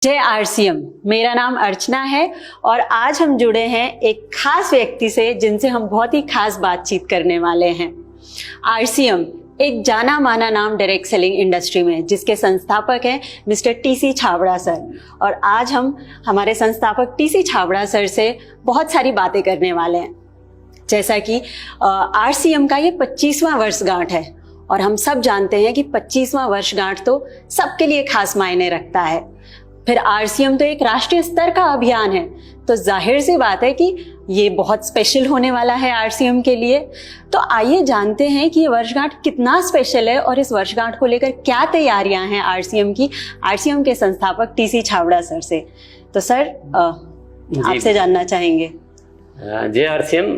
जय आरसीएम। मेरा नाम अर्चना है और आज हम जुड़े हैं एक खास व्यक्ति से जिनसे हम बहुत ही खास बातचीत करने वाले हैं। आरसीएम एक जाना माना नाम डायरेक्ट सेलिंग इंडस्ट्री में, जिसके संस्थापक हैं मिस्टर टीसी छाबड़ा सर। और आज हम हमारे संस्थापक टीसी छाबड़ा सर से बहुत सारी बातें करने वाले हैं। जैसा कि आरसीएम का ये 25वां वर्षगांठ है और हम सब जानते हैं कि 25वां वर्षगांठ तो सबके लिए खास मायने रखता है। फिर आरसीएम तो एक राष्ट्रीय स्तर का अभियान है, तो जाहिर सी बात है कि ये बहुत स्पेशल होने वाला है आरसीएम के लिए। तो आइए जानते हैं कि ये वर्षगांठ कितना स्पेशल है और इस वर्षगांठ को लेकर क्या तैयारियां हैं आरसीएम की, आरसीएम के संस्थापक टीसी छाबड़ा सर से। तो सर आपसे जानना चाहेंगे। जय आरसीएम।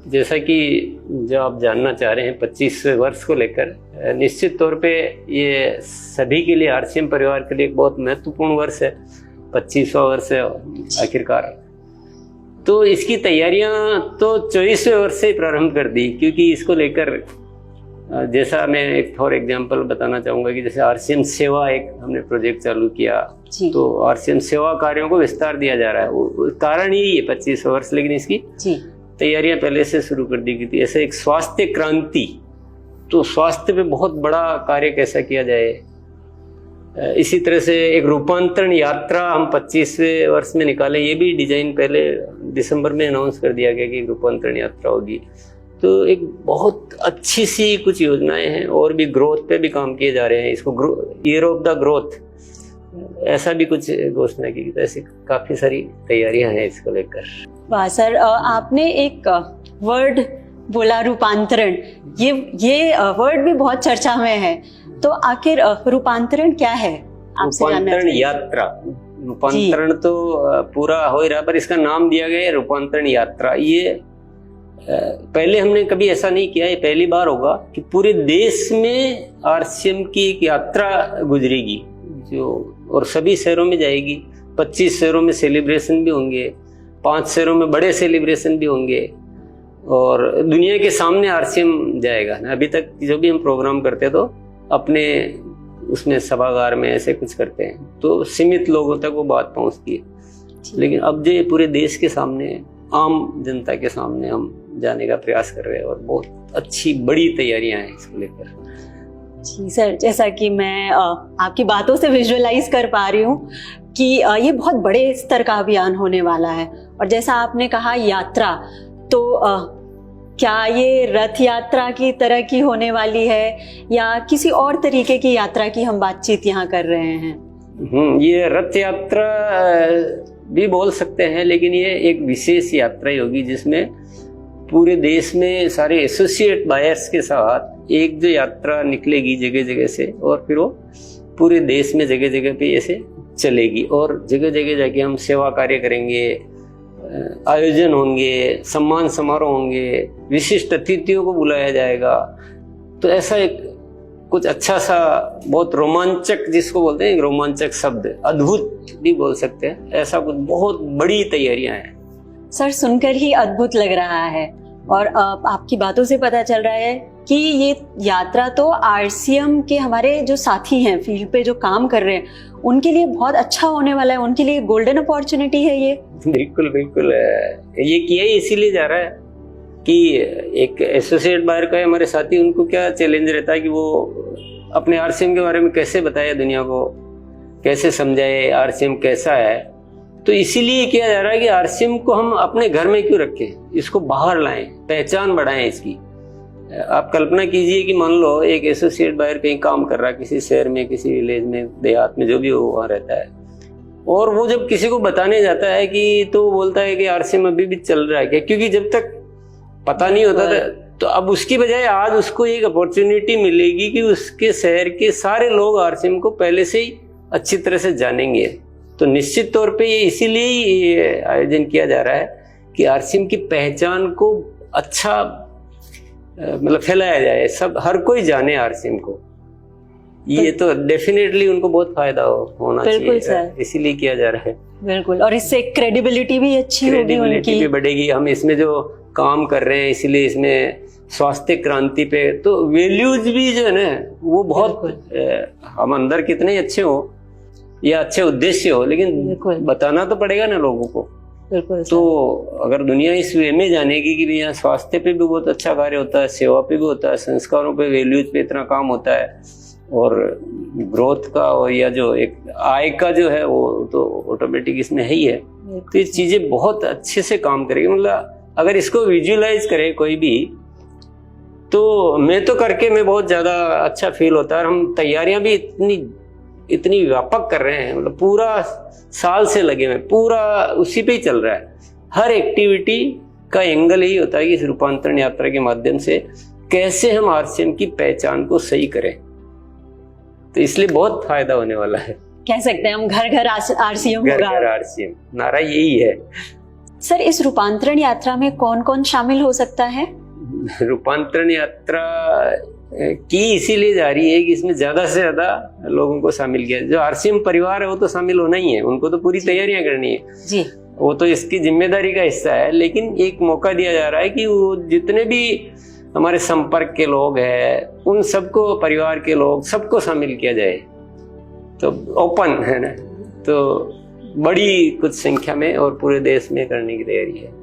जैसा कि जो आप जानना चाह रहे हैं 25 वर्ष को लेकर, निश्चित तौर पे ये सभी के लिए, आरसीएम परिवार के लिए एक बहुत महत्वपूर्ण वर्ष है। 25वां वर्ष है आखिरकार। तो इसकी तैयारियां तो 24वें वर्ष से प्रारंभ कर दी, क्योंकि इसको लेकर जैसा मैं एक फॉर एग्जांपल बताना चाहूँगा कि जैसे आरसीएम सेवा एक हमने प्रोजेक्ट चालू किया, तो आरसीएम सेवा कार्यों को विस्तार दिया जा रहा है। कारण ही ये 25वां वर्ष, लेकिन इसकी तैयारियां पहले से शुरू कर दी गई थी। ऐसे एक स्वास्थ्य क्रांति, तो स्वास्थ्य पे बहुत बड़ा कार्य कैसा किया जाए। इसी तरह से एक रूपांतरण यात्रा हम 25वें वर्ष में निकाले। ये भी डिजाइन पहले दिसंबर में अनाउंस कर दिया गया कि रूपांतरण यात्रा होगी। तो एक बहुत अच्छी सी कुछ योजनाएं हैं और भी ग्रोथ पे भी काम किए जा रहे हैं। इसको ईयर ऑफ द ग्रोथ ऐसा भी कुछ घोषणा की गई। ऐसी काफी सारी तैयारियां हैं इसको लेकर। वाह सर, आपने एक वर्ड बोला रूपांतरण। ये वर्ड भी बहुत चर्चा में है, तो आखिर रूपांतरण क्या है? रूपांतरण यात्रा, रूपांतरण तो पूरा हो ही रहा, पर इसका नाम दिया गया है रूपांतरण यात्रा। ये पहले हमने कभी ऐसा नहीं किया, ये पहली बार होगा कि पूरे देश में आरसीएम की एक यात्रा गुजरेगी जो, और सभी शहरों में जाएगी। 25 शहरों में सेलिब्रेशन भी होंगे, 5 शहरों में बड़े सेलिब्रेशन भी होंगे, और दुनिया के सामने आरसीएम जाएगा। अभी तक जो भी हम प्रोग्राम करते तो अपने उसमें सभागार में ऐसे कुछ करते हैं, तो सीमित लोगों तक वो बात पहुंचती है। लेकिन अब जो पूरे देश के सामने, आम जनता के सामने हम जाने का प्रयास कर रहे हैं, और बहुत अच्छी बड़ी तैयारियां हैं इसको लेकर। जी सर, जैसा कि मैं आपकी बातों से विजुअलाइज कर पा रही हूँ कि ये बहुत बड़े स्तर का अभियान होने वाला है। और जैसा आपने कहा यात्रा, तो क्या ये रथ यात्रा की तरह की होने वाली है या किसी और तरीके की यात्रा की हम बातचीत यहाँ कर रहे हैं? ये रथ यात्रा भी बोल सकते हैं, लेकिन ये एक विशेष यात्रा होगी जिसमें पूरे देश में सारे एसोसिएट बायर्स के साथ एक जो यात्रा निकलेगी जगह जगह से, और फिर वो पूरे देश में जगह जगह पे ऐसे चलेगी, और जगह जगह जाके हम सेवा कार्य करेंगे, आयोजन होंगे, सम्मान समारोह होंगे, विशिष्ट अतिथियों को बुलाया जाएगा। तो ऐसा एक कुछ अच्छा सा, बहुत रोमांचक, जिसको बोलते हैं रोमांचक शब्द, अद्भुत भी बोल सकते हैं, ऐसा कुछ बहुत बड़ी तैयारियां हैं। सर सुनकर ही अद्भुत लग रहा है, और आपकी बातों से पता चल रहा है कि ये यात्रा तो आरसीएम के हमारे जो साथी हैं फील्ड पे जो काम कर रहे हैं उनके लिए बहुत अच्छा होने वाला है, उनके लिए गोल्डन अपॉर्चुनिटी है ये। बिल्कुल बिल्कुल, ये किया ही इसीलिए जा रहा है कि एक एसोसिएट बायर का हमारे साथी, उनको क्या चैलेंज रहता है कि वो अपने आरसीएम के बारे में कैसे बताए दुनिया को, कैसे समझाए आरसीएम कैसा है। तो इसीलिए किया जा रहा है कि आरसीएम को हम अपने घर में क्यों रखें, इसको बाहर लाएं, पहचान बढ़ाएं इसकी। आप कल्पना कीजिए कि मान लो एक एसोसिएट बायर कहीं काम कर रहा है, किसी शहर में, किसी विलेज में, देहात में, जो भी वो वहाँ रहता है, और वो जब किसी को बताने जाता है कि, तो वो बोलता है कि आरसीएम अभी भी चल रहा है क्या, क्योंकि जब तक पता नहीं होता था। तो अब उसकी बजाय आज उसको एक अपॉर्चुनिटी मिलेगी कि उसके शहर के सारे लोग आरसीएम को पहले से ही अच्छी तरह से जानेंगे। तो निश्चित तौर पे ये इसीलिए ये आयोजन किया जा रहा है कि आरसीएम की पहचान को अच्छा मतलब फैलाया जाए, सब हर कोई जाने आरसीएम को। ये तो डेफिनेटली उनको बहुत फायदा होना चाहिए, इसीलिए किया जा रहा है। बिल्कुल, और इससे क्रेडिबिलिटी भी अच्छी होगी, उनकी भी बढ़ेगी। हम इसमें जो काम कर रहे हैं, इसीलिए इसमें स्वास्थ्य क्रांति पे तो वैल्यूज भी जो है ना वो बहुत, हम अंदर कितने अच्छे हो या अच्छे उद्देश्य हो, लेकिन बिल्कुल। बताना तो पड़ेगा ना लोगों को। बिल्कुल तो अगर दुनिया इस वे में जानेगी कि यहाँ स्वास्थ्य पे भी बहुत अच्छा कार्य होता है, सेवा पे भी होता है, संस्कारों पे, वैल्यूज पे इतना काम होता है, और ग्रोथ का और या जो एक आय का जो है वो तो ऑटोमेटिक इसमें है ही है। तो ये चीजें बहुत अच्छे से काम करेगी। मतलब अगर इसको विजुअलाइज करे कोई भी, तो मैं तो करके मैं बहुत ज्यादा अच्छा फील होता है। और हम तैयारियां भी इतनी व्यापक कर रहे हैं, मतलब पूरा साल से लगे हुए, पूरा उसी पे ही चल रहा है। हर एक्टिविटी का एंगल यही होता है कि इस रूपांतरण यात्रा के माध्यम से कैसे हम आरसीएम की पहचान को सही करें। तो इसलिए बहुत फायदा होने वाला है। कह सकते हैं हम घर घर आरसीएम घर होगा। घर आरसीएम, नारा यही है। सर, इस रूपांतरण यात्रा में कौन कौन शामिल हो सकता है? रूपांतरण यात्रा की इसीलिए जा रही है कि इसमें ज्यादा से ज्यादा लोगों को शामिल किया। जो आरसीएम परिवार है वो तो शामिल होना ही है, उनको तो पूरी तैयारियां करनी है जी, वो तो इसकी जिम्मेदारी का हिस्सा है। लेकिन एक मौका दिया जा रहा है कि वो जितने भी हमारे संपर्क के लोग हैं उन सबको, परिवार के लोग सबको शामिल किया जाए। तो ओपन है ना, तो बड़ी कुछ संख्या में और पूरे देश में करने की तैयारी है।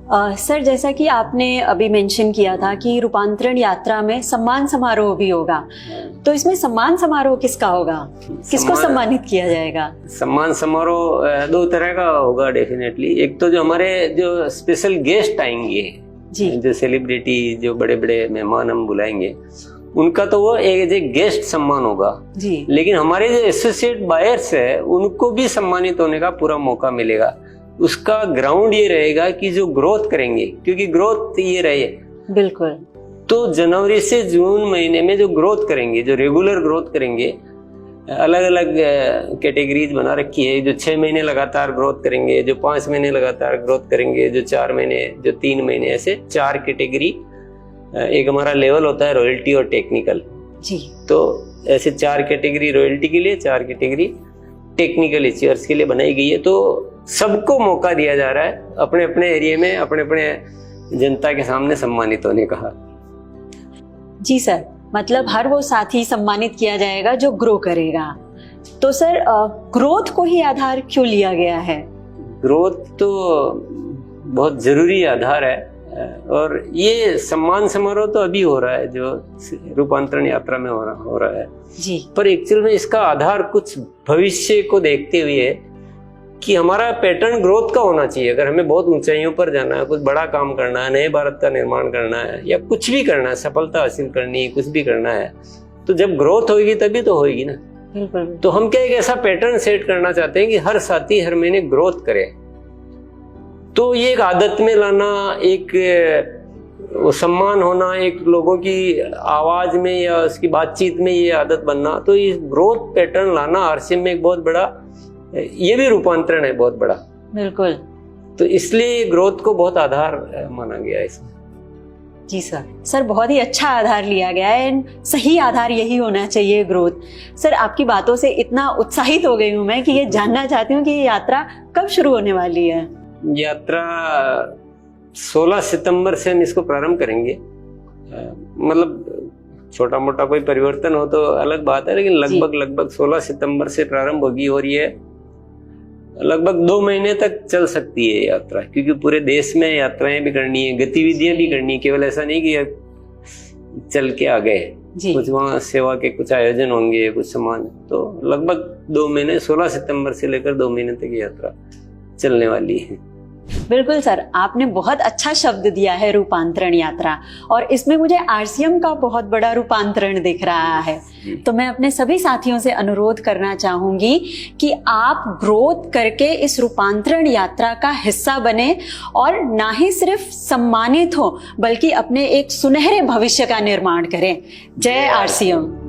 सर, जैसा कि आपने अभी मेंशन किया था कि रूपांतरण यात्रा में सम्मान समारोह भी होगा, तो इसमें सम्मान समारोह किसका होगा? किसको सम्मानित किया जाएगा? सम्मान समारोह दो तरह का होगा डेफिनेटली। एक तो जो हमारे जो स्पेशल गेस्ट आएंगे जी, जो सेलिब्रिटी, जो बड़े बड़े मेहमान हम बुलाएंगे, उनका तो वो एज ए गेस्ट सम्मान होगा जी। लेकिन हमारे जो एसोसिएट बायर्स है उनको भी सम्मानित होने का पूरा मौका मिलेगा। उसका ग्राउंड ये रहेगा कि जो ग्रोथ करेंगे, क्योंकि ग्रोथ ये रहे बिल्कुल, तो जनवरी से जून महीने में जो ग्रोथ करेंगे, जो रेगुलर ग्रोथ करेंगे, अलग अलग कैटेगरीज बना रखी है। जो 6 महीने लगातार ग्रोथ करेंगे, जो 5 महीने लगातार ग्रोथ करेंगे, जो 4 महीने, जो 3 महीने, ऐसे 4 कैटेगरी। एक हमारा लेवल होता है रॉयल्टी और टेक्निकल जी। तो ऐसे 4 कैटेगरी रॉयल्टी के लिए, 4 कैटेगरी टेक्निकल इश्यूअर्स के लिए बनाई गई है। तो सबको मौका दिया जा रहा है अपने अपने एरिया में, अपने अपने जनता के सामने सम्मानित होने का। जी सर, मतलब हर वो साथी सम्मानित किया जाएगा जो ग्रो करेगा। तो सर, ग्रोथ को ही आधार क्यों लिया गया है? ग्रोथ तो बहुत जरूरी आधार है, और ये सम्मान समारोह तो अभी हो रहा है जो रूपांतरण यात्रा में हो रहा है जी। पर एक्चुअल में इसका आधार कुछ भविष्य को देखते हुए है कि हमारा पैटर्न ग्रोथ का होना चाहिए। अगर हमें बहुत ऊंचाइयों पर जाना है, कुछ बड़ा काम करना है, नए भारत का निर्माण करना है, या कुछ भी करना है, सफलता हासिल करनी है, कुछ भी करना है, तो जब ग्रोथ होगी तभी तो होगी ना। बिल्कुल। तो हम क्या एक ऐसा पैटर्न सेट करना चाहते हैं कि हर साथी हर महीने ग्रोथ करे। तो ये एक आदत में लाना, एक वो सम्मान होना, एक लोगों की आवाज में या उसकी बातचीत में ये आदत बनना, तो ये ग्रोथ पैटर्न लाना आरसीएम में एक बहुत बड़ा, ये भी रूपांतरण है बहुत बड़ा। बिल्कुल। तो इसलिए ग्रोथ को बहुत आधार माना गया है इसमें। जी सर। सर, बहुत ही अच्छा आधार लिया गया है, एंड सही आधार यही होना चाहिए, ग्रोथ। सर, आपकी बातों से इतना उत्साहित हो गई हूँ मैं कि ये जानना चाहती हूँ कि ये यात्रा कब शुरू होने वाली है? यात्रा 16 सितंबर से हम इसको प्रारंभ करेंगे। मतलब छोटा मोटा कोई परिवर्तन हो तो अलग बात है, लेकिन लगभग 16 सितंबर से प्रारंभ होगी, और ये लगभग 2 महीने तक चल सकती है यात्रा, क्योंकि पूरे देश में यात्राएं भी करनी है, गतिविधियां भी करनी है। केवल ऐसा नहीं कि चल के आ गए, कुछ वहाँ सेवा के कुछ आयोजन होंगे, कुछ सामान। तो लगभग 2 महीने, 16 सितंबर से लेकर 2 महीने तक यात्रा चलने वाली है। बिल्कुल सर, आपने बहुत अच्छा शब्द दिया है, रूपांतरण यात्रा, और इसमें मुझे आरसीएम का बहुत बड़ा रूपांतरण दिख रहा है। तो मैं अपने सभी साथियों से अनुरोध करना चाहूंगी कि आप ग्रोथ करके इस रूपांतरण यात्रा का हिस्सा बने, और ना ही सिर्फ सम्मानित हो बल्कि अपने एक सुनहरे भविष्य का निर्माण करें। जय आरसीएम।